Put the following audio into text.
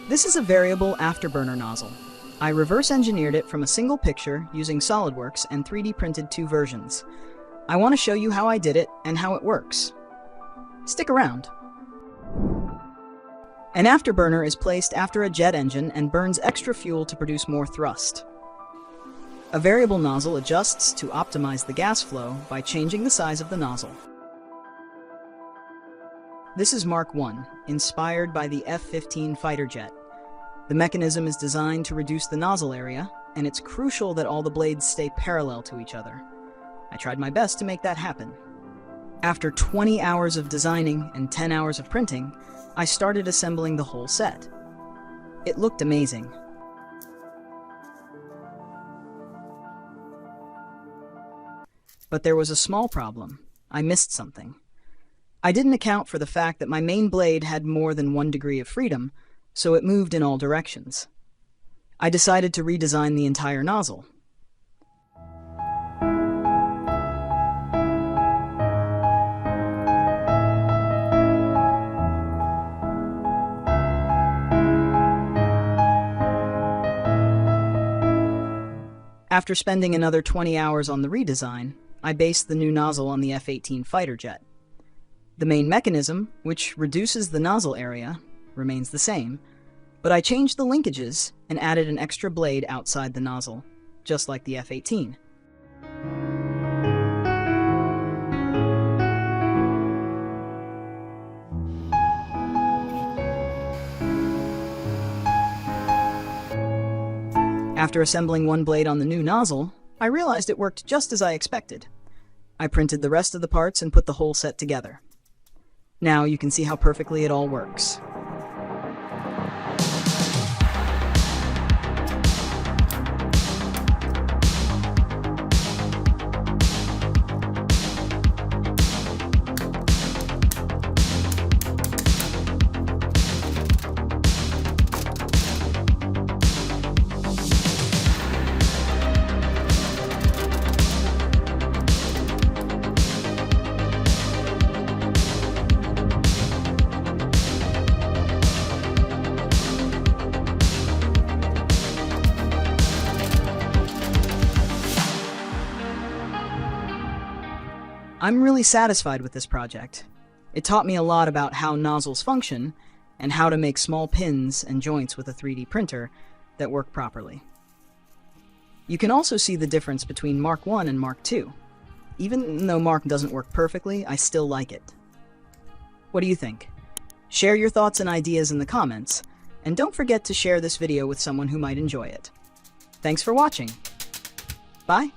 This is a variable afterburner nozzle. I reverse engineered it from a single picture using SolidWorks and 3D printed 2 versions. I want to show you how I did it and how it works. Stick around. An afterburner is placed after a jet engine and burns extra fuel to produce more thrust. A variable nozzle adjusts to optimize the gas flow by changing the size of the nozzle. This is Mark I, inspired by the F-15 fighter jet. The mechanism is designed to reduce the nozzle area, and it's crucial that all the blades stay parallel to each other. I tried my best to make that happen. After 20 hours of designing and 10 hours of printing, I started assembling the whole set. It looked amazing. But there was a small problem. I missed something. I didn't account for the fact that my main blade had more than 1 degree of freedom, so it moved in all directions. I decided to redesign the entire nozzle. After spending another 20 hours on the redesign, I based the new nozzle on the F-18 fighter jet. The main mechanism, which reduces the nozzle area, remains the same, but I changed the linkages and added an extra blade outside the nozzle, just like the F-18. After assembling one blade on the new nozzle, I realized it worked just as I expected. I printed the rest of the parts and put the whole set together. Now you can see how perfectly it all works. I'm really satisfied with this project. It taught me a lot about how nozzles function and how to make small pins and joints with a 3D printer that work properly. You can also see the difference between Mark I and Mark II. Even though Mark doesn't work perfectly, I still like it. What do you think? Share your thoughts and ideas in the comments, and don't forget to share this video with someone who might enjoy it. Thanks for watching. Bye!